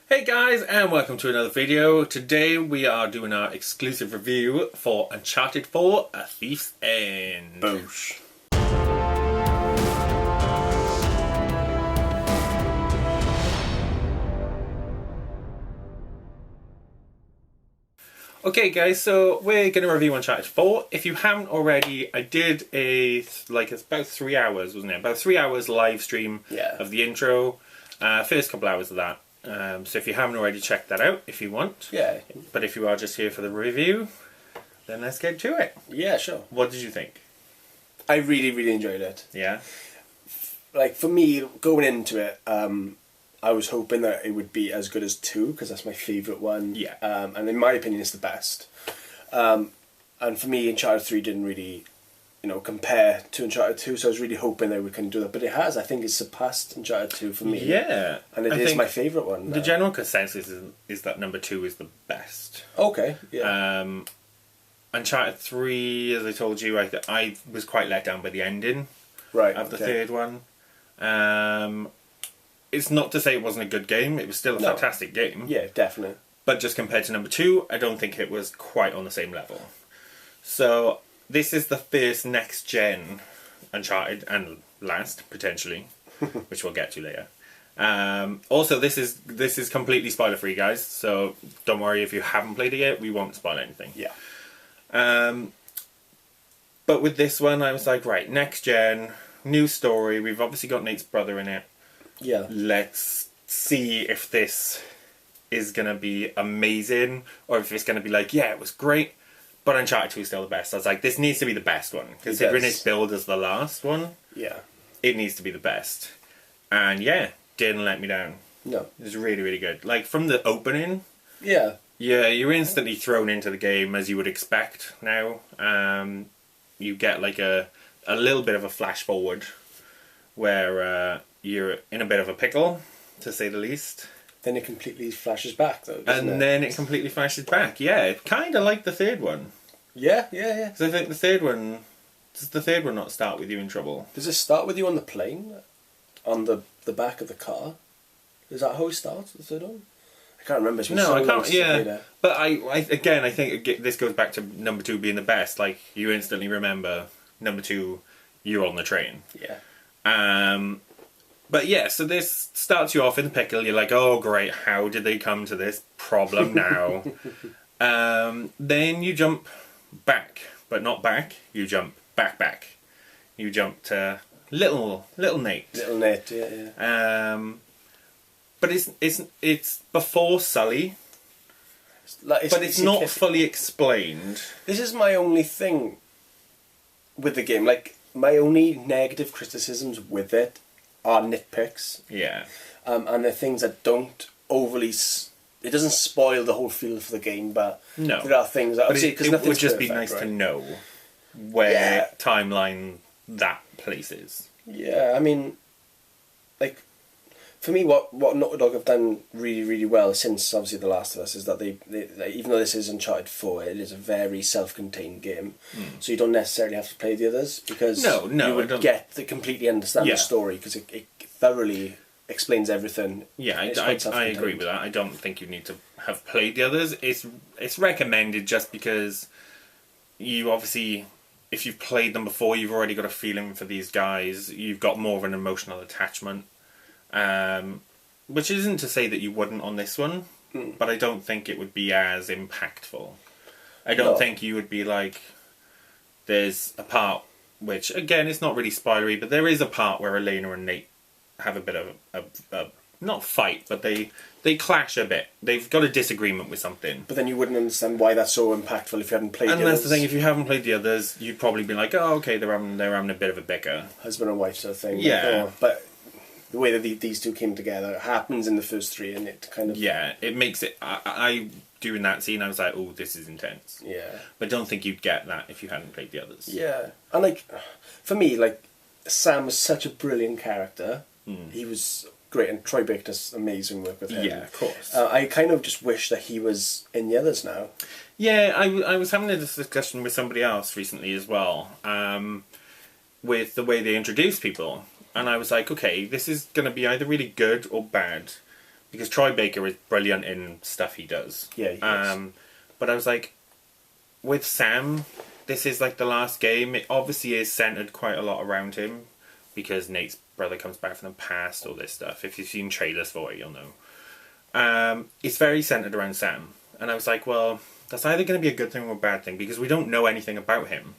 Hey guys, and welcome to another video. Today we are doing our exclusive review for Uncharted 4: A Thief's End. Boosh. Okay guys, so we're going to review Uncharted 4. If you haven't already, I did it's about 3 hours, wasn't it? About 3 hours live stream of the intro. First couple hours of that. So if you haven't already, checked that out if you want. Yeah. But if you are just here for the review, then let's get to it. Yeah, sure. What did you think? I really enjoyed it. Yeah? Like, for me, going into it, I was hoping that it would be as good as 2, because that's my favourite one. Yeah. And in my opinion, it's the best. And for me, Uncharted 3 didn't really, compare to Uncharted 2, so I was really hoping they would kind of do that. But it has. I think it's surpassed Uncharted 2 for me. Yeah. And it is my favourite one. The general consensus is that number 2 is the best. Okay, yeah. Uncharted 3, as I told you, I was quite let down by the ending of the third one. It's not to say it wasn't a good game. It was still a fantastic game. Yeah, definitely. But just compared to number 2, I don't think it was quite on the same level. So this is the first next-gen Uncharted, and last, potentially, which we'll get to later. Also, this is completely spoiler-free, guys, so don't worry if you haven't played it yet, we won't spoil anything. Yeah. But with this one, I was like, right, next-gen, new story, we've obviously got Nate's brother in it. Yeah. Let's see if this is going to be amazing, or if it's going to be like, yeah, it was great, but Uncharted 2 is still the best. I was like, this needs to be the best one. Considering its build as the last one, yeah, it needs to be the best. And yeah, didn't let me down. No. It was really good. Like, from the opening, yeah, you're instantly thrown into the game as you would expect now. You get like a little bit of a flash forward where you're in a bit of a pickle, to say the least. Then it completely flashes back, though, doesn't it? And then it completely flashes back. Yeah, kind of like the third one. Yeah. Because I think the third one... Does the third one not start with you in trouble? Does it start with you on the plane? On the back of the car? Is that how it starts, the third one? I can't remember. It's been so I long can't. since I played Yeah, it. but I think this goes back to number 2 being the best. Like, you instantly remember number 2, you're on the train. Yeah. But yeah, so this starts you off in the pickle. You're like, oh great, how did they come to this problem now? Then you jump back, but not back. You jump back. You jump to little Nate. Little Nate, yeah. But it's before Sully. But it's not fully explained. This is my only thing with the game. Like, my only negative criticisms with it are nitpicks. Yeah. And the things that don't overly... It doesn't spoil the whole feel for the game, but there are things that... But it would just be nice to know where timeline that place is. Yeah, I mean, like, for me, what Naughty Dog have done really well since, obviously, The Last of Us is that they even though this is Uncharted 4, it is a very self-contained game. So you don't necessarily have to play the others, because you would get to completely understand the story, because it thoroughly explains everything. Yeah, I agree with that. I don't think you need to have played the others. It's recommended just because you obviously... If you've played them before, you've already got a feeling for these guys. You've got more of an emotional attachment. Which isn't to say that you wouldn't on this one, but I don't think it would be as impactful. I don't think you would be like... There's a part which, again, it's not really spoilery, but there is a part where Elena and Nate have a bit of a not fight, but they clash a bit. They've got a disagreement with something. But then you wouldn't understand why that's so impactful if you hadn't played the others. And that's the thing, if you haven't played the others, you'd probably be like, oh, okay, they're having a bit of a bicker. Husband and wife sort of thing. Yeah. Like, but the way that these two came together happens in the first 3, and it kind of... Yeah, it makes it... I during that scene, I was like, oh, this is intense. Yeah. But I don't think you'd get that if you hadn't played the others. Yeah. And, like, for me, like, Sam was such a brilliant character. He was great, and Troy Baker does amazing work with him. Yeah, of course. I kind of just wish that he was in the others now. Yeah, I was having this discussion with somebody else recently as well, with the way they introduce people. And I was like, okay, this is going to be either really good or bad. because Troy Baker is brilliant in stuff he does. Yeah, he is. But I was like, with Sam, this is like the last game. It obviously is centered quite a lot around him because Nate's brother comes back from the past, all this stuff. If you've seen trailers for it, you'll know. It's very centered around Sam. And I was like, well, that's either going to be a good thing or a bad thing because we don't know anything about him.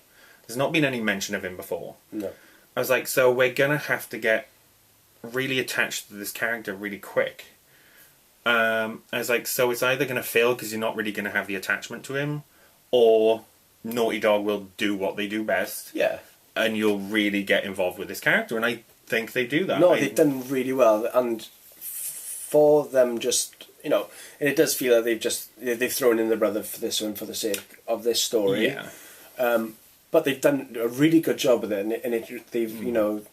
There's not been any mention of him before. No. I was like, so we're going to have to get really attached to this character really quick. I was like, so it's either going to fail because you're not really going to have the attachment to him, or Naughty Dog will do what they do best. Yeah. And you'll really get involved with this character, and I think they do that. No, they've done really well, and for them just, you know, and it does feel like they've thrown in the brother for this one for the sake of this story. Yeah. But they've done a really good job with it, and they've, you know,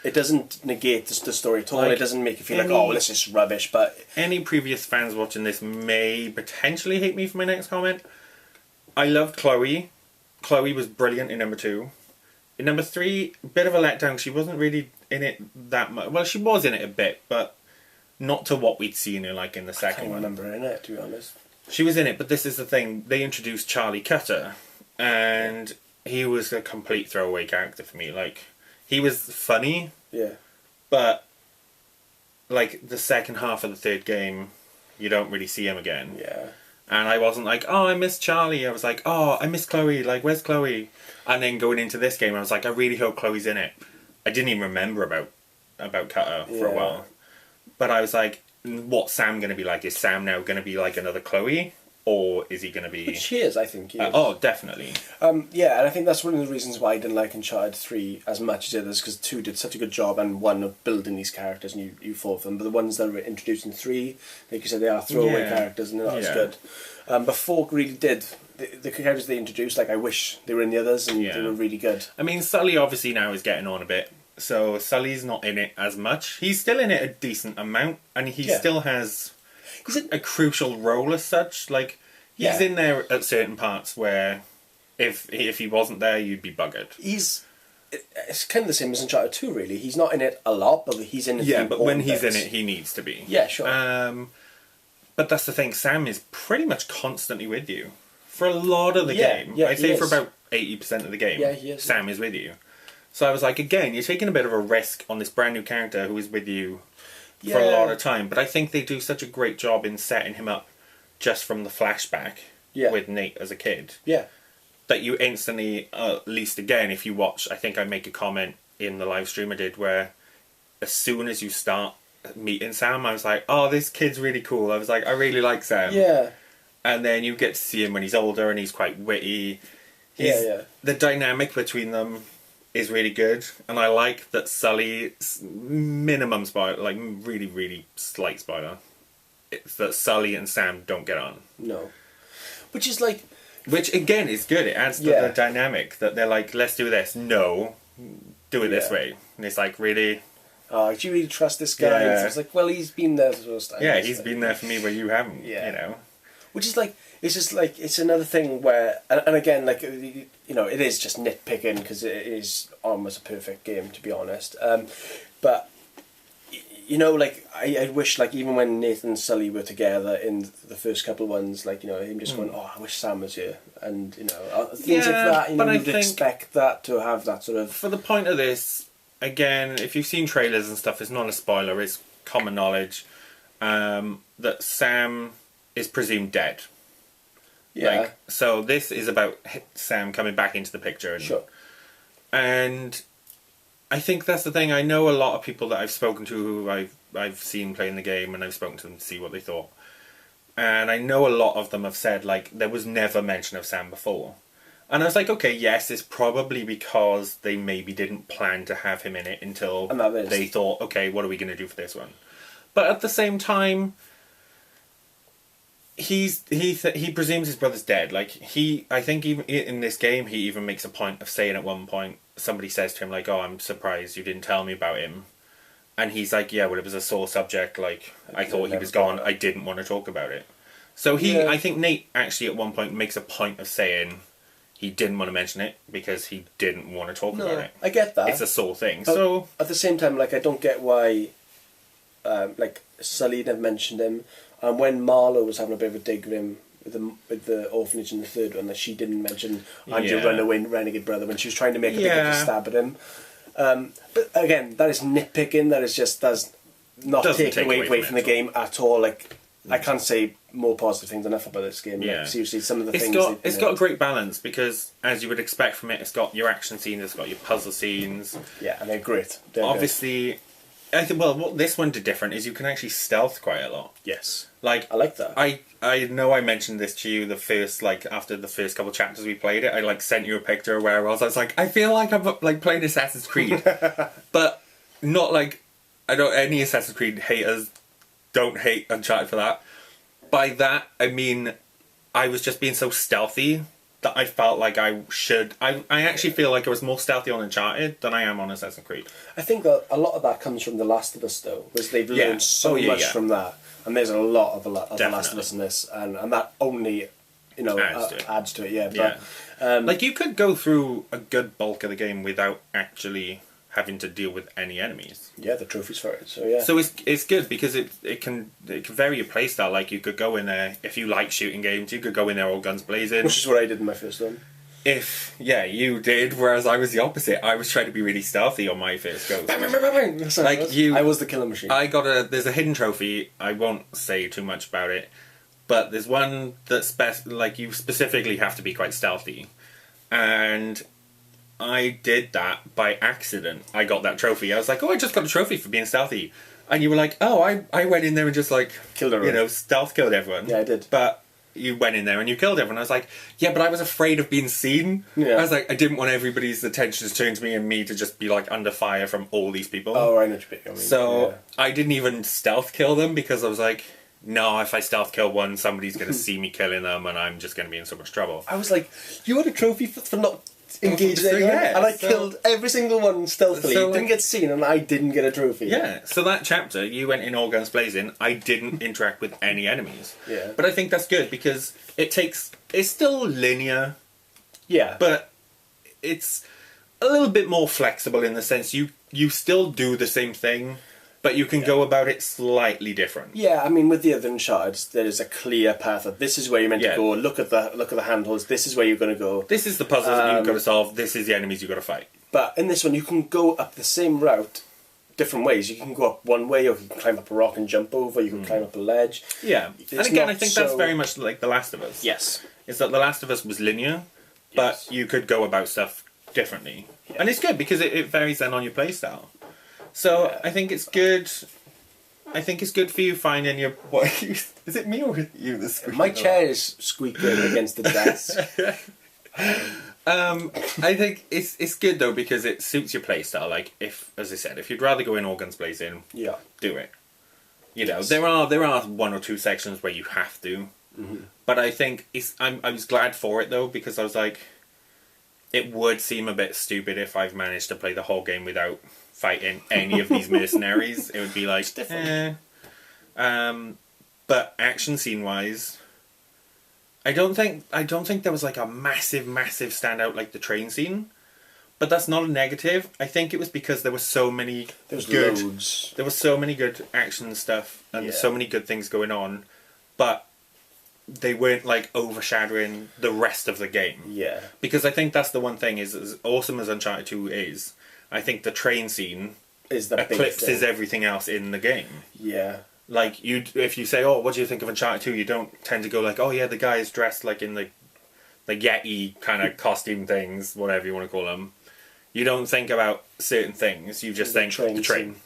it doesn't negate the story at all. Like, it doesn't make you feel like, oh, well, this is rubbish. But any previous fans watching this may potentially hate me for my next comment. I loved Chloe. Chloe was brilliant in number 2. In number 3, bit of a letdown. She wasn't really in it that much. Well, she was in it a bit, but not to what we'd seen her like in the second one. I can't remember in it, to be honest. She was in it, but this is the thing. They introduced Charlie Cutter, and he was a complete throwaway character for me. Like, he was funny, yeah, but like the second half of the third game, you don't really see him again. Yeah. And I wasn't like, oh, I miss Charlie. I was like, oh, I miss Chloe. Like, where's Chloe? And then going into this game, I was like, I really hope Chloe's in it. I didn't even remember about Cutter for a while. But I was like, what's Sam going to be like? Is Sam now going to be like another Chloe? Or is he going to be... Which he is, I think. He is. Oh, definitely. Yeah, and I think that's one of the reasons why I didn't like Uncharted 3 as much as the others, because 2 did such a good job, and 1 of building these characters, and you fought for them. But the ones that were introduced in 3, like you said, they are throwaway characters, and they're not as good. But 4 really did. The characters they introduced, like, I wish they were in the others, and they were really good. I mean, Sully obviously now is getting on a bit, so Sully's not in it as much. He's still in it a decent amount, and he still has a crucial role as such. Like, he's in there at certain parts where if he wasn't there, you'd be buggered. It's kind of the same as Uncharted 2, really. He's not in it a lot, but he's in it. Yeah, but when he's in it, he needs to be. Yeah, sure. But that's the thing, Sam is pretty much constantly with you. For a lot of the game. Yeah, I'd say for about 80% of the game, he is. Sam is with you. So I was like, again, you're taking a bit of a risk on this brand new character who is with you for a lot of time. But I think they do such a great job in setting him up just from the flashback with Nate as a kid. Yeah. That you instantly, at least again, if you watch, I think I make a comment in the live stream I did where as soon as you start meeting Sam, I was like, oh, this kid's really cool. I was like, I really like Sam. Yeah. And then you get to see him when he's older and he's quite witty. The dynamic between them is really good. And I like that Sully's minimum spoiler, like really, really slight spoiler, it's that Sully and Sam don't get on. No. Which is like... Which, again, is good. It adds to the dynamic that they're like, let's do this. No, do it this way. And it's like, really... Oh, do you really trust this guy? Yeah. It's like, well, he's been there for the first time. Yeah, he's been there for me where you haven't, you know. Which is like, it's just like, it's another thing where, and again, like, you know, it is just nitpicking because it is almost a perfect game, to be honest. But, you know, like, I wish, like, even when Nathan and Sully were together in the first couple of ones, like, you know, him just going, oh, I wish Sam was here. And, you know, things like that, you know, you'd expect that to have that sort of... For the point of this, again, if you've seen trailers and stuff, it's not a spoiler, it's common knowledge that Sam is presumed dead. Yeah. Like, so this is about Sam coming back into the picture. And, and I think that's the thing. I know a lot of people that I've spoken to who I've seen playing the game, and I've spoken to them to see what they thought. And I know a lot of them have said, like, there was never mention of Sam before. And I was like, okay, yes, it's probably because they maybe didn't plan to have him in it until they thought, okay, what are we going to do for this one? But at the same time, he presumes his brother's dead. Like, I think even in this game, he even makes a point of saying at one point, somebody says to him, like, oh, I'm surprised you didn't tell me about him. And he's like, yeah, well, it was a sore subject. Like, I thought he was gone. I didn't want to talk about it. So I think Nate actually at one point makes a point of saying he didn't want to mention it because he didn't want to talk about it. I get that. It's a sore thing. But so at the same time, like, I don't get why, like, Sully never mentioned him, and when Marlo was having a bit of a dig with him with the orphanage in the third one, that she didn't mention Andrew Runaway Renegade Brother when she was trying to make a big of a stab at him. But again, that is nitpicking. That's not taking away from the game at all. Like, I can't say more positive things enough about this game. Yeah. Like, seriously, some of the things... It's got a great balance, because, as you would expect from it, it's got your action scenes, it's got your puzzle scenes. Yeah, and they're great. Obviously, I think, well, what this one did different is you can actually stealth quite a lot. Yes. Like, I like that. I know I mentioned this to you after the first couple of chapters we played it. I sent you a picture of where I was like, I feel like I'm playing Assassin's Creed, but not like any Assassin's Creed haters don't hate Uncharted for that. By that I mean I was just being so stealthy that I felt like I actually feel like I was more stealthy on Uncharted than I am on Assassin's Creed. I think that a lot of that comes from The Last of Us, though, because they've learned so much from that. And there's a lot of The Last of Us in this, and that only, adds to it. Yeah. But, you could go through a good bulk of the game without actually having to deal with any enemies. Yeah, the trophies for it. So yeah. So it's good because it can vary your playstyle. Like, you could go in there, if you like shooting games, you could go in there all guns blazing. Which is what I did in my first one. You did, whereas I was the opposite. I was trying to be really stealthy on my first go. I was the killer machine. There's a hidden trophy. I won't say too much about it, but there's one that's you specifically have to be quite stealthy, and I did that by accident. I got that trophy. I was like, I just got a trophy for being stealthy, and you were like, I went in there and just killed everyone. Stealth killed everyone. Yeah, I did. But you went in there and you killed everyone. I was like, yeah, but I was afraid of being seen. Yeah. I was like, I didn't want everybody's attention to turn to me and me to just be under fire from all these people. Oh, I know what you mean. So I didn't even stealth kill them because I was like, no, if I stealth kill one, somebody's going to see me killing them and I'm just going to be in so much trouble. I was like, you had a trophy for not engaging anyone, and I killed every single one stealthily. Didn't get seen, and I didn't get a trophy. Yeah, so that chapter, you went in all guns blazing. I didn't interact with any enemies. Yeah. But I think that's good because it's still linear. Yeah. But it's a little bit more flexible in the sense you still do the same thing, but you can go about it slightly different. Yeah, I mean, with the other Uncharted, there is a clear path of this is where you're meant to go. Look at the handholds. This is where you're going to go. This is the puzzles that you've got to solve. This is the enemies you've got to fight. But in this one, you can go up the same route different ways. You can go up one way, or you can climb up a rock and jump over. You can climb up a ledge. Yeah, and again, I think that's very much like The Last of Us. Yes, is that The Last of Us was linear, but you could go about stuff differently, and it's good because it varies then on your playstyle. So I think it's good. I think it's good for you finding your... Is it me or you that's squeaking? My chair is squeaking against the desk. I think it's good though because it suits your playstyle. Like, as I said, if you'd rather go in all guns blazing, do it. There are one or two sections where you have to, but I think I was glad for it though because I was like, it would seem a bit stupid if I've managed to play the whole game without fighting any of these mercenaries. It would be like, but action scene wise, I don't think there was like a massive standout like the train scene, but that's not a negative. I think it was because there were so many There were so many good action stuff and so many good things going on, but they weren't like overshadowing the rest of the game. Yeah. Because I think that's the one thing is as awesome as Uncharted 2 is, I think the train scene is the eclipses everything else in the game. Yeah. Like if you say, "Oh, what do you think of Uncharted 2?" you don't tend to go like, "Oh yeah, the guy is dressed like in the Yeti kind of costume things, whatever you want to call them." You don't think about certain things. You just think the train.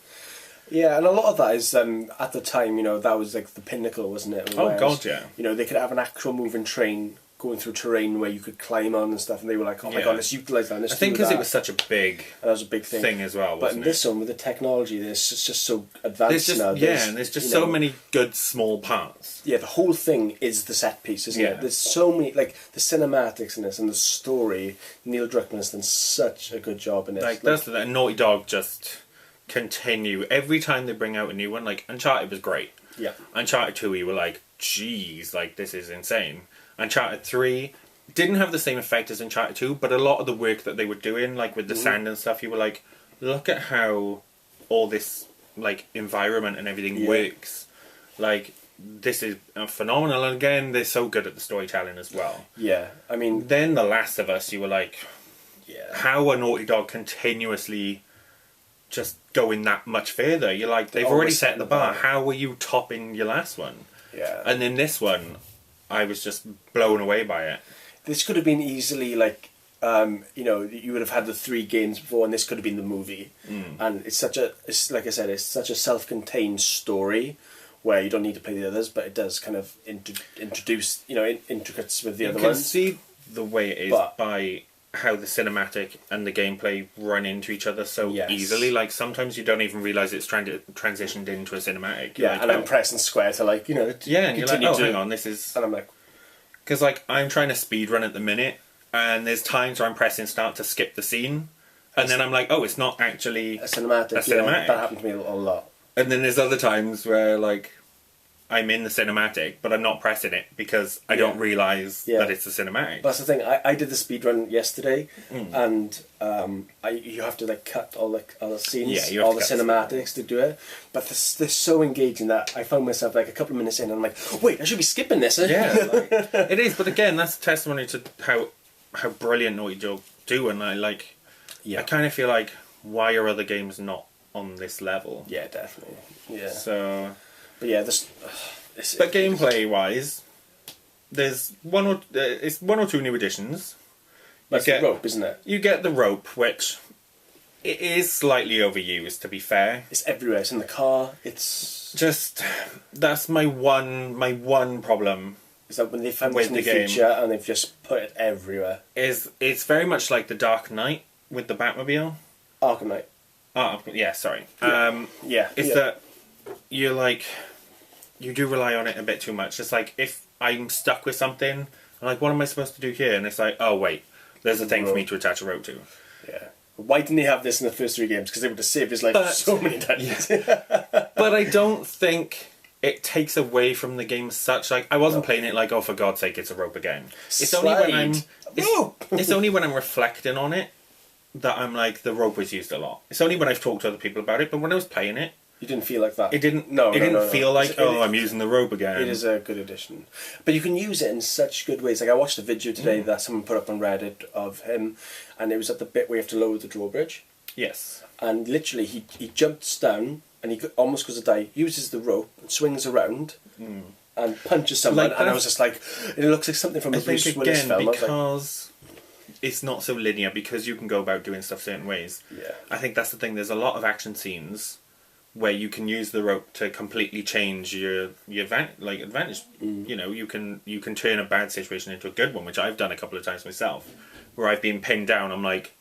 Yeah, and a lot of that is at the time, that was like the pinnacle, wasn't it? Oh god, yeah. They could have an actual moving train going through terrain where you could climb on and stuff, and they were like, "Oh my god, let's utilise that." I think because it was such a big, that was a big thing as well. But in this one, with the technology, it's just so advanced now. And there's just so many good small parts. Yeah, the whole thing is the set piece, isn't it? There's so many, like the cinematics in this and the story. Neil Druckmann has done such a good job in it. That's the Naughty Dog just continue every time they bring out a new one. Like Uncharted was great. Yeah. Uncharted 2, you were like, "Jeez, like this is insane." Uncharted 3 didn't have the same effect as Uncharted 2, but a lot of the work that they were doing, like with the sand and stuff, you were like, look at how all this like environment and everything works. Like, this is phenomenal, and again, they're so good at the storytelling as well. Yeah, I mean... Then The Last of Us, you were like, Yeah. how are Naughty Dog continuously just going that much further? You're like, they've already set the bar. How were you topping your last one? Yeah. And then this one, I was just blown away by it. This could have been easily like, you would have had the 3 games before, and this could have been the movie. And it's like I said, it's such a self-contained story where you don't need to play the others, but it does kind of introduce, intricacies with the other ones. You can see the way it is by how the cinematic and the gameplay run into each other so easily. Like, sometimes you don't even realise it's transitioned into a cinematic. You're like, and I'm pressing square to and you're like, hang on, this is... And I'm like... Because, like, I'm trying to speedrun at the minute, and there's times where I'm pressing start to skip the scene, and then I'm like, oh, it's not actually a cinematic. Yeah, that happened to me a lot. And then there's other times where, like, I'm in the cinematic, but I'm not pressing it because I don't realise that it's a cinematic. That's the thing. I did the speedrun yesterday, and you have to like cut all the scenes, all the cinematics to do it. But they're so engaging that I found myself like a couple of minutes in, and I'm like, wait, I should be skipping this. Yeah, like, it is. But again, that's a testimony to how brilliant Naughty Dog do, and I kind of feel like, why are other games not on this level? Yeah, definitely. Yeah. So. But yeah, but gameplay-wise, there's one or two new additions. That's the rope, isn't it? You get the rope, which it is slightly overused, to be fair. It's everywhere. It's in the car. It's just that's my one problem. Is that when they found this new feature and they've just put it everywhere? It's very much like the Dark Knight with the Batmobile. Arkham Knight. Yeah, sorry. Yeah. It's that you're like, you do rely on it a bit too much. It's like, if I'm stuck with something, I'm like, what am I supposed to do here? And it's like, oh wait, there's a thing for me to attach a rope to. Yeah. Why didn't he have this in the first 3 games? Because they would have saved his life so many times. But I don't think it takes away from the game as such. Like, I wasn't playing it like, oh, for God's sake, it's a rope again. It's only when I'm reflecting on it that I'm like, the rope was used a lot. It's only when I've talked to other people about it, but when I was playing it, you didn't feel like that. It didn't. No, it didn't feel like, I'm using the rope again. It is a good addition, but you can use it in such good ways. Like, I watched a video today that someone put up on Reddit of him, and it was at the bit where you have to lower the drawbridge. Yes. And literally, he jumps down and he almost goes to die. Uses the rope and swings around and punches someone. And I was just like, it looks like something from a Bruce Willis film. Because it's not so linear, because you can go about doing stuff certain ways. Yeah. I think that's the thing. There's a lot of action where you can use the rope to completely change your advantage. You can turn a bad situation into a good one, which I've done a couple of times myself, where I've been pinned down. I'm like,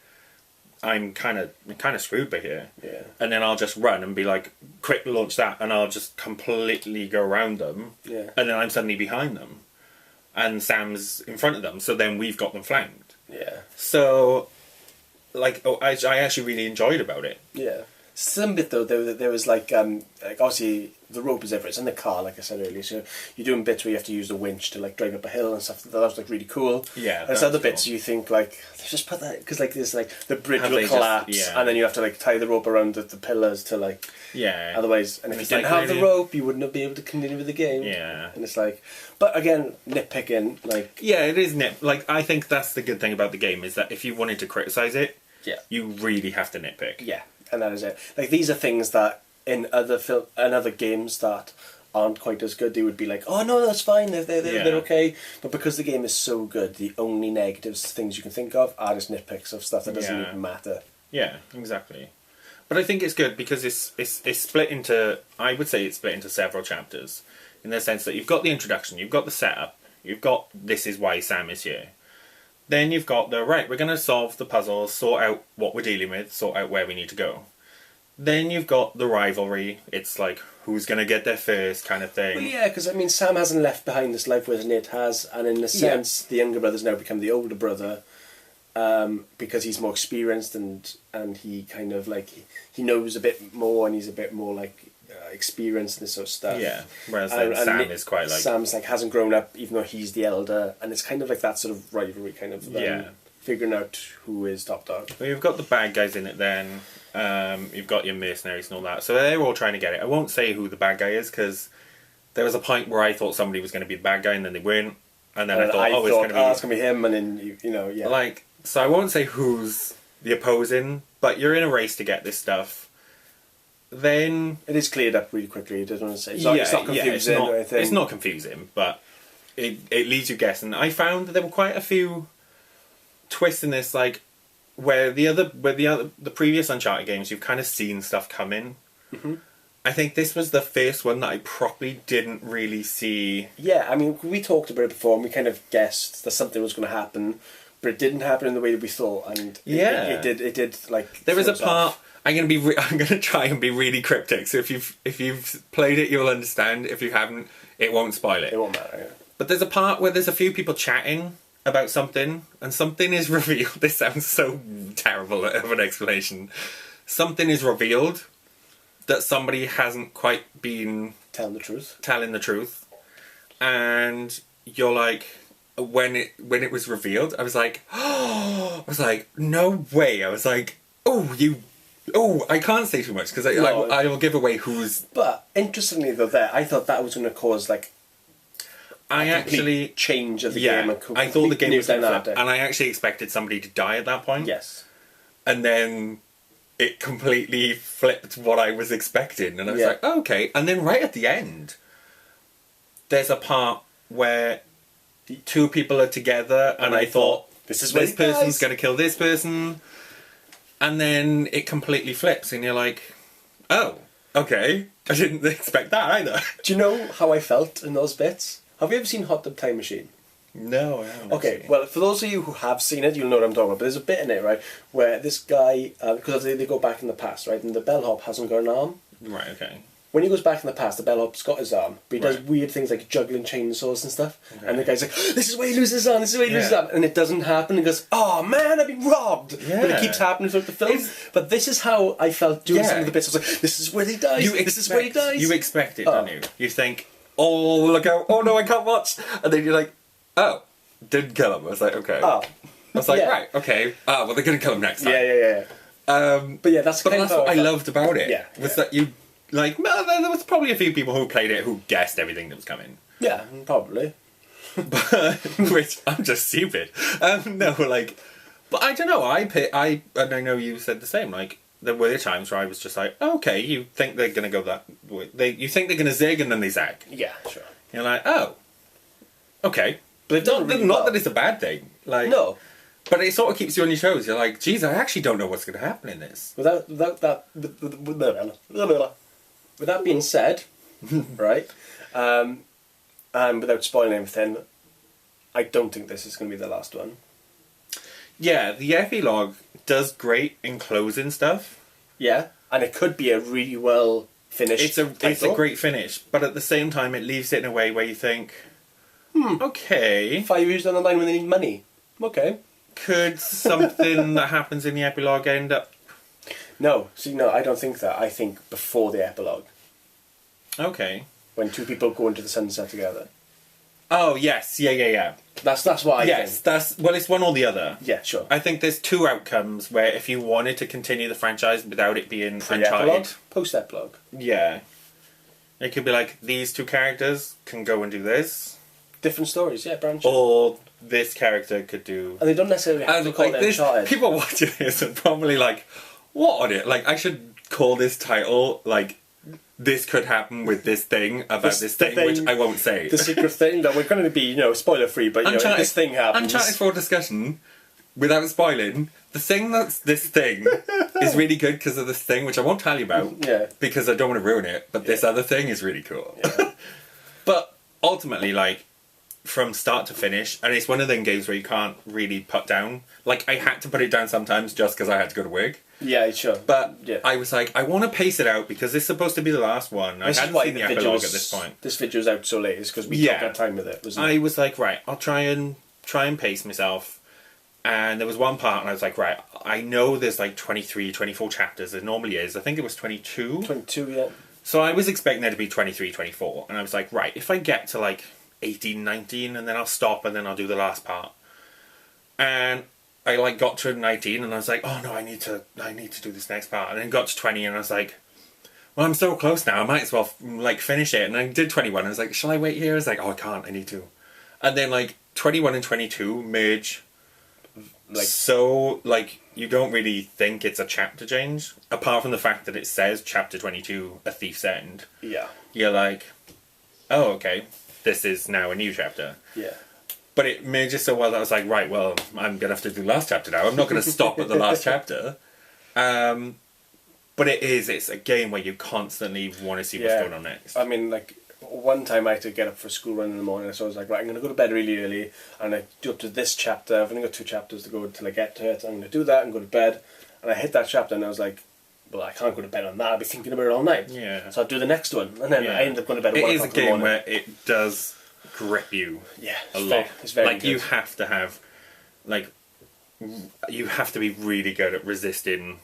I'm kind of screwed by here. Yeah. And then I'll just run and be like, quick launch that, and I'll just completely go around them. Yeah. And then I'm suddenly behind them, and Sam's in front of them. So then we've got them flanked. Yeah. So, I actually really enjoyed about it. Yeah. Some bit though, there was like obviously the rope is everywhere. It's in the car, like I said earlier. So you're doing bits where you have to use the winch to like drive up a hill and stuff. That was like really cool. Yeah. And there's other bits you think like they just put that because like there's like the bridge will collapse and then you have to like tie the rope around the pillars to like Otherwise, and if you didn't have the rope, you wouldn't have been able to continue with the game. Yeah. And it's like, but again, nitpicking like. Yeah, it is like I think that's the good thing about the game is that if you wanted to criticize it, you really have to nitpick. Yeah. And that is it. Like, these are things that in other games that aren't quite as good, they would be like, oh no, that's fine, they're okay. But because the game is so good, the only negatives, things you can think of, are just nitpicks of stuff that doesn't even matter. Yeah, exactly. But I think it's good because it's split into, I would say it's split into several chapters, in the sense that you've got the introduction, you've got the setup, you've got this is why Sam is here. Then you've got we're going to solve the puzzle, sort out what we're dealing with, sort out where we need to go. Then you've got the rivalry. It's like, who's going to get there first kind of thing. Well, yeah, because, I mean, Sam hasn't left behind this life where Nate has, and in a sense, the younger brother's now become the older brother, because he's more experienced and he kind of, like, he knows a bit more and he's a bit more, like, experienced in this sort of stuff. Yeah, whereas Sam is quite like... Sam's, like, hasn't grown up, even though he's the elder, and it's kind of like that sort of rivalry, kind of, figuring out who is top dog. Well, you've got the bad guys in it then, you've got your mercenaries and all that, so they're all trying to get it. I won't say who the bad guy is, because there was a point where I thought somebody was going to be the bad guy, and then they weren't. And then I thought, oh, it's going to be... it's going to be him, and then, yeah. Like, so I won't say who's the opposing, but you're in a race to get this stuff. Then... It is cleared up really quickly, it doesn't want to say. It's not confusing or anything. It's not confusing, but it leaves you guessing. I found that there were quite a few twists in this, like, where the previous Uncharted games, you've kind of seen stuff coming. Mm-hmm. I think this was the first one that I properly didn't really see. Yeah, I mean, we talked about it before, and we kind of guessed that something was going to happen, but it didn't happen in the way that we thought, and it did like... There was a part... I'm gonna try and be really cryptic, so if you've played it, you'll understand. If you haven't, it won't spoil it. It won't matter, yeah. But there's a part where there's a few people chatting about something, and something is revealed. This sounds so terrible of an explanation. Something is revealed that somebody hasn't quite been telling the truth, and you're like, when it was revealed, I was like, oh, I was like, no way. I was like, I can't say too much because I will give away who's. But interestingly, though, I thought that was going to cause like. I actually change of the game. I thought the game was going to flip, and I actually expected somebody to die at that point. Yes, and then it completely flipped what I was expecting, and I was like, oh, okay. And then right at the end, there's a part where two people are together, and I thought this person's going to kill this person, and then it completely flips, and you're like, oh, okay. I didn't expect that either. Do you know how I felt in those bits? Have you ever seen Hot Tub Time Machine? No, I haven't. Okay, well, for those of you who have seen it, you'll know what I'm talking about. But there's a bit in it, right, where this guy, because they go back in the past, right, and the bellhop hasn't got an arm. Right, okay. When he goes back in the past, the bellhop's got his arm, but he does weird things like juggling chainsaws and stuff. Okay. And the guy's like, this is where he loses his arm, this is where he loses his arm. And it doesn't happen. He goes, oh man, I've been robbed. Yeah. But it keeps happening throughout the film. But this is how I felt doing some of the bits. I was like, this is where he dies. This is where he dies. You expect it, don't you? You think, oh, look out, oh no, I can't watch. And then you're like, oh, didn't kill him. I was like, okay. Oh. I was like, right, okay. Well, they're going to kill him next time. Yeah. But yeah, that's what I loved about it. Was that you, like, well, there was probably a few people who played it who guessed everything that was coming. Yeah, probably. But, which, I'm just stupid. No, like, but I don't know, and I know you said the same, like, there were times where I was just like, oh, okay, you think they're going to go that way. You think they're going to zig and then they zag. Yeah, sure. You're like, oh, okay. But not that it's a bad thing. Like, no. But it sort of keeps you on your toes. You're like, geez, I actually don't know what's going to happen in this. With that being said, right, and without spoiling anything, I don't think this is going to be the last one. Yeah, the epilogue does great in closing stuff. Yeah, and it could be a really well finished It's a great finish, but at the same time it leaves it in a way where you think, okay. 5 years down the line when they need money. Okay. Could something that happens in the epilogue end up... No, I don't think that. I think before the epilogue. Okay. When two people go into the sunset together. Oh, yes. Yeah. That's what I think. Yes, well, it's one or the other. Yeah, sure. I think there's two outcomes where if you wanted to continue the franchise without it being Uncharted... Post-epilogue. Yeah. It could be like, these two characters can go and do this. Different stories, yeah, branch. Or this character could do... And they don't necessarily have to call it Uncharted. People watching this are probably like, what on it? Like, I should call this title, like... This could happen with this thing about this thing, which I won't say. The secret thing that we're going to be, spoiler free, but this thing happens. Uncharted 4 discussion, without spoiling, the thing that's this thing is really good because of this thing, which I won't tell you about, because I don't want to ruin it, but this other thing is really cool. Yeah. But ultimately, like, from start to finish, and it's one of them games where you can't really put down. Like, I had to put it down sometimes just because I had to go to work. Yeah, sure. But I was like, I want to pace it out because this is supposed to be the last one. I hadn't seen the epilogue at this point. This video's out so late is because we took our time with it. I was like, right, I'll try and pace myself. And there was one part and I was like, right, I know there's like 23, 24 chapters. There normally is. I think it was 22. 22, yeah. So I was expecting there to be 23, 24. And I was like, right, if I get to like 18, 19, and then I'll stop and then I'll do the last part. And I like got to 19 and I was like, oh no, I need to do this next part. And then got to 20 and I was like, well, I'm so close now, I might as well, like, finish it. And I did 21, I was like, shall I wait here? I was like, oh, I can't, I need to. And then, like, 21 and 22 merge, like, so, like, you don't really think it's a chapter change, apart from the fact that it says chapter 22, A Thief's End. Yeah. You're like, oh, okay, this is now a new chapter. Yeah. But it merges so well that I was like, right, well, I'm going to have to do the last chapter now. I'm not going to stop at the last chapter. But it's a game where you constantly want to see what's going on next. I mean, like, one time I had to get up for school run in the morning, so I was like, right, I'm going to go to bed really early, and I do up to this chapter. I've only got 2 chapters to go until I get to it. I'm going to do that and go to bed. And I hit that chapter, and I was like, well, I can't go to bed on that. I'll be thinking about it all night. Yeah. So I'll do the next one. And then I end up going to bed at 1 o'clock in the morning. It is a game where it does grip you a lot. It's very like, good. you have to have, like, you have to be really good at resisting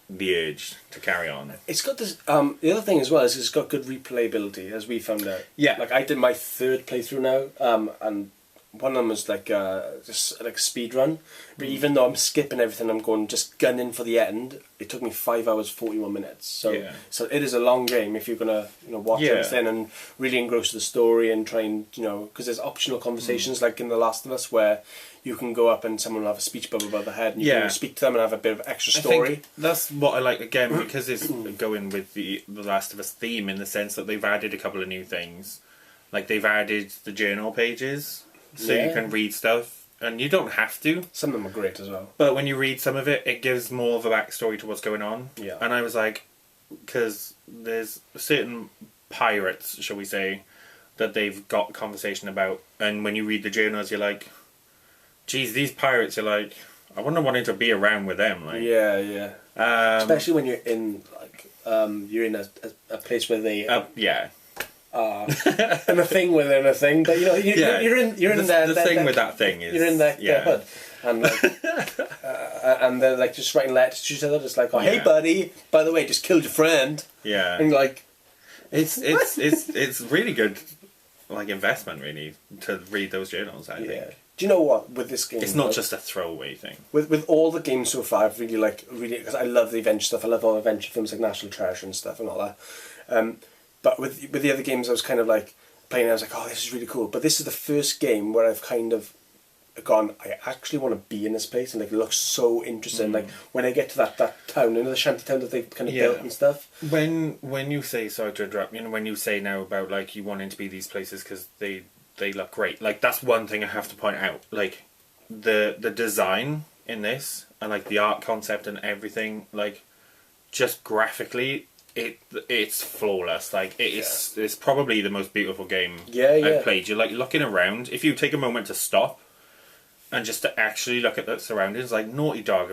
the urge to carry on. It's got this. The other thing as well is it's got good replayability, as we found out. Yeah. Like, I did my 3rd playthrough now, and one of them was like just like a speed run. But even though I'm skipping everything, I'm going just gunning for the end. It took me 5 hours 41 minutes. So it is a long game if you're gonna watch everything and really engross the story and try and because there's optional conversations like in The Last of Us where you can go up and someone will have a speech bubble above their head and you can speak to them and have a bit of extra story. I think that's what I like, again, because it's going with the Last of Us theme in the sense that they've added a couple of new things. Like, they've added the journal pages, so you can read stuff, and you don't have to. Some of them are great as well. But when you read some of it, it gives more of a backstory to what's going on. Yeah. And I was like, because there's certain pirates, shall we say, that they've got conversation about, and when you read the journals, you're like, geez, these pirates are like, I wonder wanting to be around with them. Like, yeah. Especially when you're in you're in a place where they and a thing within a thing, but you're in the thing with that thing is you're in their hood, and like, and they're like just writing letters to each other, just like, oh hey buddy, by the way, just killed your friend. Yeah, and like, it's really good, like, investment really to read those journals. I think. Do you know what, with this game, it's not just a throwaway thing. With all the games so far, I've really because I love the adventure stuff. I love all adventure films like National Treasure and stuff and all that. But with the other games, I was kind of like playing. I was like, oh, this is really cool. But this is the first game where I've kind of gone, I actually want to be in this place, and like, it looks so interesting. Like, when I get to that town, the shanty town that they kind of built and stuff. When you say, sorry to interrupt, when you say now about like you wanting to be these places because they look great. Like, that's one thing I have to point out. Like, the design in this and like the art concept and everything, like, just graphically, it's flawless. Like, it's probably the most beautiful game I've played. You're like looking around. If you take a moment to stop and just to actually look at the surroundings, like, Naughty Dog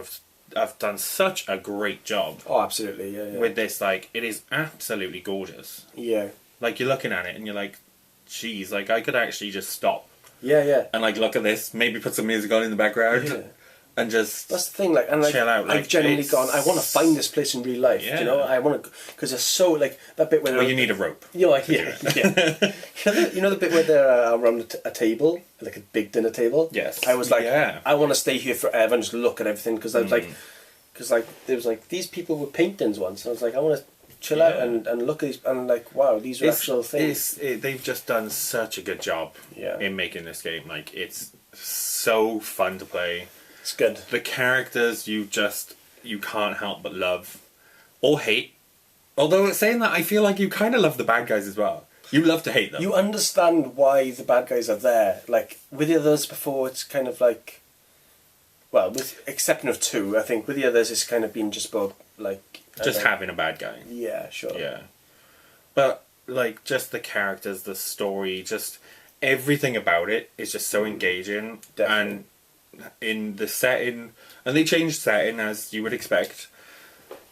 have done such a great job. Oh, absolutely, yeah. With this, like, it is absolutely gorgeous. Yeah. Like, you're looking at it and you're like, geez, like, I could actually just stop. Yeah. And like, look at this. Maybe put some music on in the background. And just that's the thing, like, and like, chill out. Like, I've genuinely gone, I want to find this place in real life. Yeah. You know, I want to, because it's so, like, that bit where you need a rope. Like, yeah. You know the bit where they're around a table, like a big dinner table. Yes. I was like, I want to stay here forever and just look at everything, because I was like, there was like these people with paintings once. And I was like, I want to chill out and look at these, and like, wow, these are actual things. They've just done such a good job in making this game. Like, it's so fun to play. It's good. The characters you can't help but love or hate. Although, saying that, I feel like you kind of love the bad guys as well. You love to hate them. You understand why the bad guys are there. Like, with the others before, it's kind of like, well, with exception of 2, I think with the others it's kind of been just about like just having a bad guy. Yeah, sure. Yeah, but like, just the characters, the story, just everything about it is just so engaging. Definitely. And in the setting, and they changed setting as you would expect,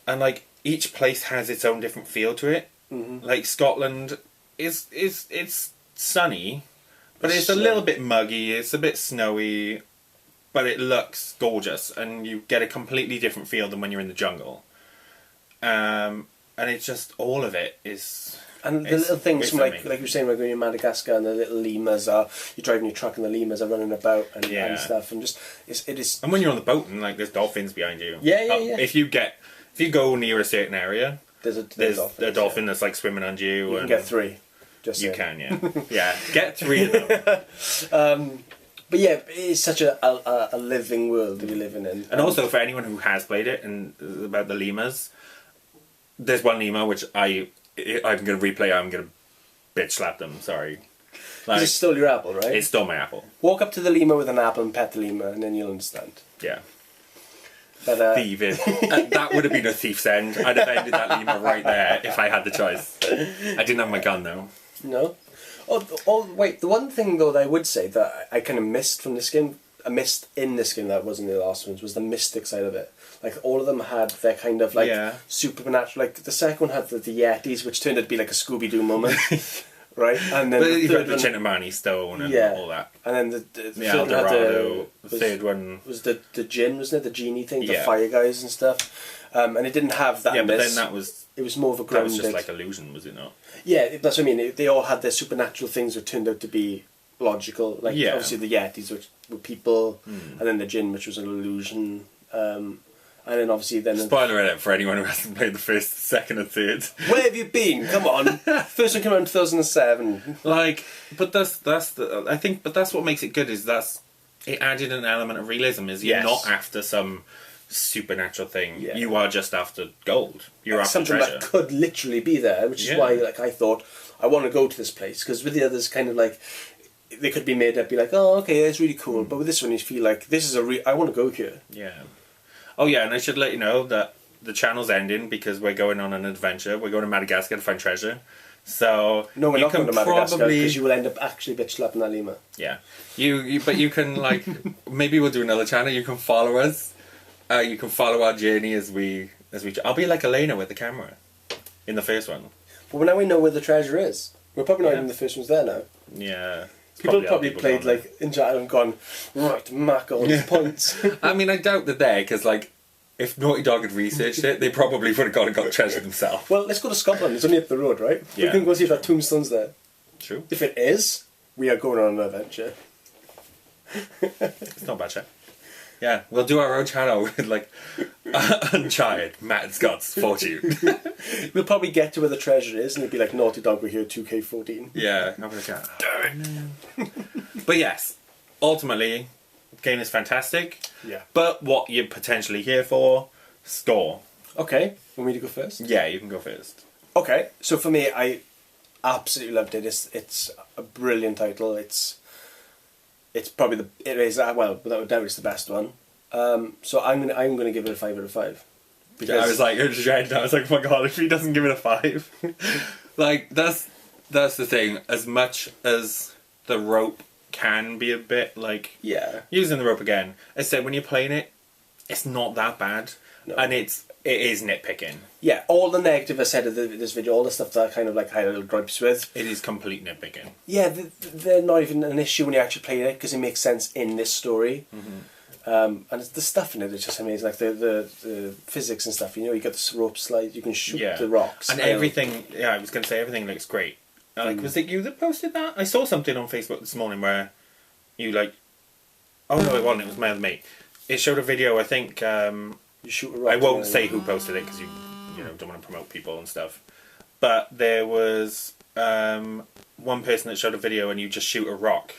and like, each place has its own different feel to it. Like, Scotland it's sunny, but it's a little bit muggy, it's a bit snowy, but it looks gorgeous, and you get a completely different feel than when you're in the jungle. And it's just, all of it is. And the little things from, like you were saying, like when you're in Madagascar and the little lemurs are, you're driving your truck and the lemurs are running about and stuff, and just, it is. And when you're on the boat and like there's dolphins behind you. Yeah. If you go near a certain area, There's a dolphin that's like swimming under you. You can get 3. Just you saying. can, yeah. Yeah, get 3 of them. But yeah, it's such a living world that we're living in. And also, for anyone who has played it, and about the lemurs, there's one lemur which I'm going to replay. I'm going to bitch slap them. Sorry. Like, it stole your apple, right? It stole my apple. Walk up to the lemur with an apple and pet the lemur, and then you'll understand. Yeah. But, thieving. That would have been a thief's end. I'd have ended that lemur right there if I had the choice. I didn't have my gun though. No. Oh, wait. The one thing though that I would say that I kind of missed from this game, I missed in this game that wasn't in the last ones, was the mystic side of it. Like all of them had their kind of like supernatural. Like the second one had the Yetis, which turned out to be like a Scooby Doo moment. Right, and then the third one, Chintamani stone and all that. And then the third El Dorado, the third one was the djinn, wasn't it? The genie thing, the fire guys and stuff. And it didn't have that. Yeah, but then that was. It was more of a grounded. That was just like illusion, was it not? Yeah, that's what I mean. They all had their supernatural things that turned out to be logical. Like obviously the Yetis, which were people, and then the djinn, which was an illusion. And then obviously spoiler alert for anyone who hasn't played the first, second, and third. Where have you been? Come on, first one came out in 2007. Like, but that's what makes it good. Is it added an element of realism. Is you're not after some supernatural thing. Yeah. You are just after gold. You're after something treasure. That could literally be there, which is why like I thought I want to go to this place, because with the others kind of like they could be made up, be like, oh okay, that's really cool, but with this one you feel like this is I want to go here. Yeah. Oh yeah, and I should let you know that the channel's ending because we're going on an adventure. We're going to Madagascar to find treasure. So no, we're not going to Madagascar because you will end up actually bitch slapping that lemur. Yeah, but you can like maybe we'll do another channel. You can follow us. You can follow our journey as we. I'll be like Elena with the camera in the first one. But now we know where the treasure is. We're probably not even the first ones there now. Yeah. People probably played like Uncharted and gone, right, mark all these points. I mean, I doubt they're there because like if Naughty Dog had researched it, they probably would have gone and got treasure themselves. Well, let's go to Scotland. It's only up the road, right? Yeah. We can go see if that tombstone's there. True. If it is, we are going on an adventure. It's not a bad chat. Yeah, we'll do our own channel with like Uncharted, Matt and Scott's Fortune. We'll probably get to where the treasure is, and it'll be like Naughty Dog. We're here 2K14. Yeah, I'm gonna go. Damn it! But yes, ultimately, the game is fantastic. Yeah. But what you're potentially here for, store. Okay, want me to go first? Yeah, you can go first. Okay, so for me, I absolutely loved it. It's a brilliant title. It's probably without a doubt it's the best one. So I'm gonna give it a 5 out of 5. Because I was like, I was like, oh my god, if he doesn't give it a 5, like that's the thing. As much as the rope can be a bit like using the rope again, I said when you're playing it, it's not that bad, and it is nitpicking. Yeah, all the negative I said of this video, all the stuff that I kind of like had a little gripes with. It is complete nitpicking. Yeah, they're not even an issue when you actually play it because it makes sense in this story. Mm-hmm. And the stuff in it is just amazing, like the physics and stuff. You know, you get the rope slide, you can shoot the rocks, and everything. Yeah, I was going to say everything looks great. Like, was it you that posted that? I saw something on Facebook this morning where you like. Oh no, it wasn't. It was my other mate. It showed a video. I think. You shoot a rock. I won't say who posted it because you don't want to promote people and stuff. But there was one person that showed a video and you just shoot a rock.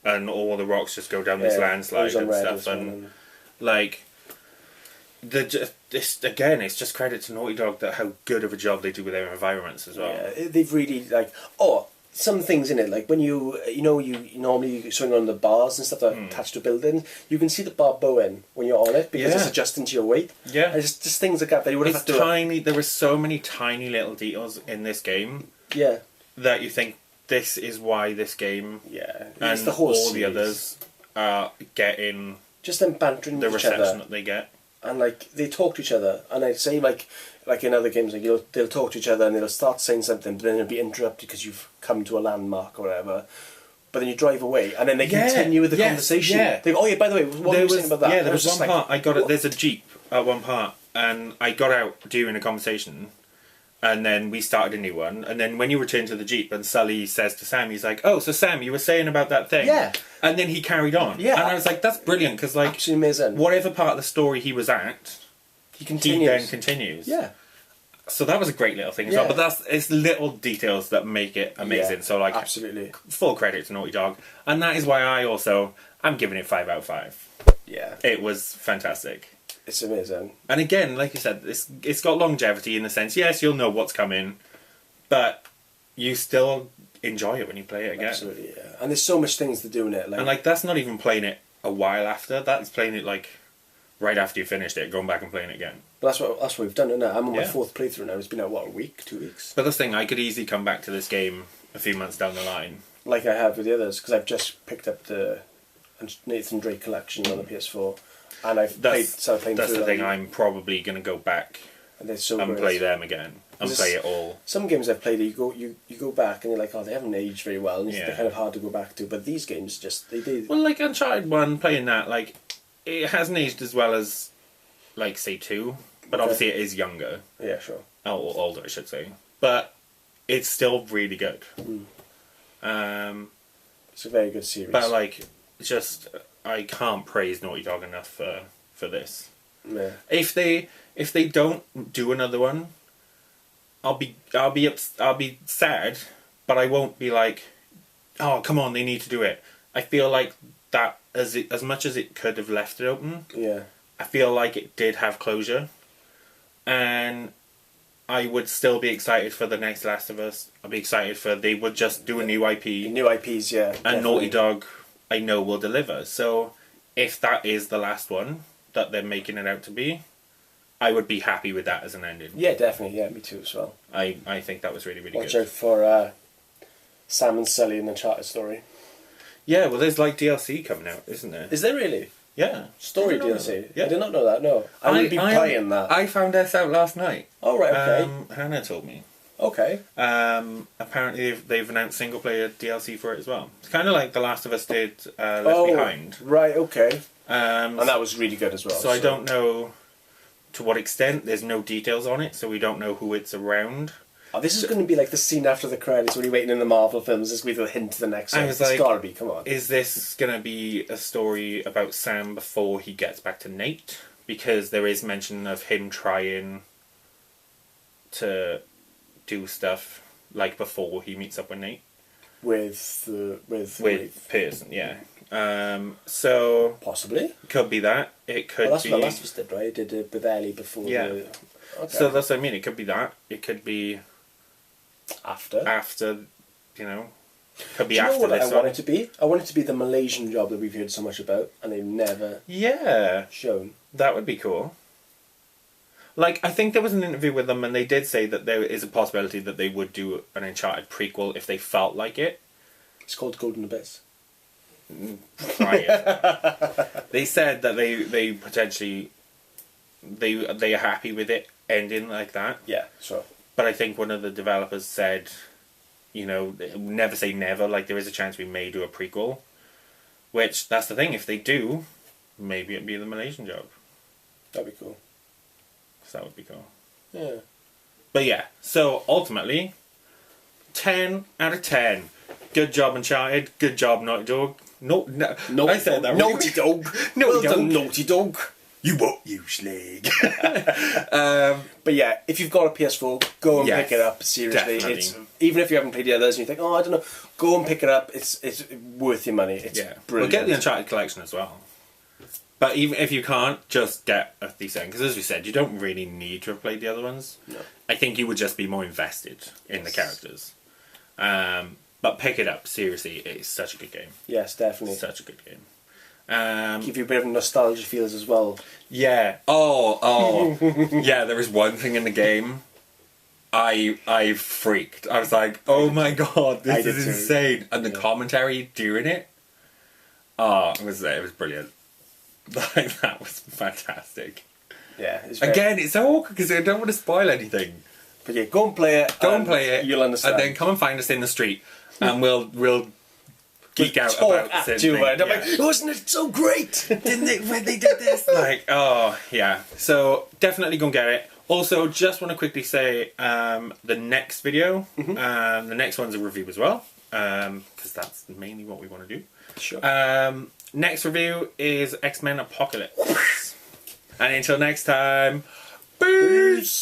And all the rocks just go down this landslide and stuff, and like it's just credit to Naughty Dog that how good of a job they do with their environments as well. Yeah, they've really some things in it, like when you normally swing on the bars and stuff that are attached to a building, you can see the bar bowing when you're on it because it's adjusting to your weight. Yeah, it's just things like that you would have to. Tiny. There were so many tiny little details in this game. Yeah, that you think. This is why this game, and the whole all the others are getting just them bantering the with each reception other. That they get, and like they talk to each other, and I'd say like in other games, like they'll talk to each other and they'll start saying something, but then it'll be interrupted because you've come to a landmark or whatever. But then you drive away, and then they continue with the conversation. Yeah. They go, oh yeah, by the way, what were you saying about that? Yeah, there was one part. I got it. There's a Jeep at one part, and I got out during a conversation. And then we started a new one. And then when you return to the Jeep and Sully says to Sam, he's like, oh, so Sam, you were saying about that thing. Yeah. And then he carried on. Yeah. And I was like, that's brilliant. Because like, absolutely amazing. Whatever part of the story he was at, he then continues. Yeah. So that was a great little thing as well. Yeah. But it's little details that make it amazing. Yeah, so like, absolutely. full credit to Naughty Dog, and that is why I'm giving it 5 out of 5. Yeah, It was fantastic. it's amazing. And again, like you said, it's got longevity in the sense, yes, you'll know what's coming, but you still enjoy it when you play it again. Absolutely, yeah. And there's so much things to do in it. And like, that's not even playing it a while after. That's playing it like right after you finished it, going back and playing it again. But that's what we've done, isn't it? I'm on my Yeah. 4th playthrough now. It's been out, what, a week, 2 weeks? But this thing, I could easily come back to this game a few months down the line. Like I have with the others, because I've just picked up the Nathan Drake collection on the PS4, and started playing That's through the thing. them, I'm probably going to go back and they're so and great. play them again and This- play it all. Some games I've played, you go back and you're like, oh, they haven't aged very well, and Yeah. they're kind of hard to go back to. But these games they Well, like Uncharted 1, playing that, like, it hasn't aged as well as, like, say, 2. But Okay. obviously it is younger. yeah, sure. Or older, I should say. But it's still really good. It's a very good series. But, like, just, I can't praise Naughty Dog enough for this. yeah. If they don't do another one, I'll be sad, but I won't be like, oh, come on, they need to do it. I feel like that as much as it could have left it open, Yeah. I feel like it did have closure, and I would still be excited for the next Last of Us. I'd be excited for they would just do a new IP, New IPs, yeah. and definitely. Naughty Dog, I know, will deliver. So if that is the last one that they're making it out to be, I would be happy with that as an ending. Yeah, definitely. Yeah, me too as well. I think that was really, really Watch good. out for Sam and Sully in the Uncharted story. Yeah, well, there's like DLC coming out, isn't there? Is there really? Yeah. Story Did you know DLC? that? Yeah. I did not know that, no. I would be playing that. I found this out last night. Oh, right, okay. Hannah told me. Okay. Apparently they've announced single player DLC for it as well. It's kind of like The Last of Us did Left Behind. Right, okay. And And that was really good as well. So I don't know to what extent. There's no details on it, so we don't know who it's around. Oh, this is going to be like the scene after the credits when you're waiting in the Marvel films. This is going to be the hint to the next one. I was It's like, got to be, come on. Is this going to be a story about Sam before he gets back to Nate? Because there is mention of him trying to do stuff like before he meets up with Nate. With Pearson, yeah. So possibly. could be that. It could Well, that's be. what Last of Us did, right? It did it with Ellie before. Yeah. The... Okay. So that's what I mean. It could be that. It could be after. you know. Could be Do you know after what this I one. want it to be? I want it to be the Malaysian job that we've heard so much about, and they've never Yeah, shown. that would be cool. Like, I think there was an interview with them, and they did say that there is a possibility that they would do an Uncharted prequel if they felt like it. It's called Golden Abyss. Try it. They said that they potentially they are happy with it ending like that. Yeah, sure. But I think one of the developers said, you know, never say never. Like, there is a chance we may do a prequel. Which, that's the thing. If they do, maybe it'd be the Malaysian job. That'd be cool. So that would be cool. Yeah. But yeah, so ultimately, 10 out of 10. Good job, Uncharted. Good job, Naughty Dog. No, I said that. Naughty Dog. Naughty Well done, Dog. Naughty Dog. You won't, you slag. But yeah, if you've got a PS4, go and Yes, pick it up. Seriously, definitely. it's even if you haven't played the others and you think, oh, I don't know, go and pick it up. It's worth your money. It's Yeah, brilliant. We'll get the Uncharted collection as well. But even if you can't, just get a decent, because as we said, you don't really need to have played the other ones. No. I think you would just be more invested in the characters. But pick it up, seriously, it's such a good game. Yes, definitely. Such a good game. Give you a bit of nostalgia feels as well. Yeah. Oh. Yeah, there was one thing in the game. I freaked. I was like, oh my god, I this did is too. insane. And the commentary during it, it was brilliant. Like, that was fantastic. Yeah. It's Again, it's so awkward because I don't want to spoil anything. But yeah, go and play it. Go and play it. You'll understand. And then come and find us in the street, and we'll geek out Talk about at certain you, things. and I'm Yeah. like, wasn't it so great? Didn't it when they did this? Like, oh yeah. So definitely go and get it. Also, just want to quickly say the next video, the next one's a review as well, because that's mainly what we want to do. Sure. Next review is X-Men Apocalypse. And until next time, peace.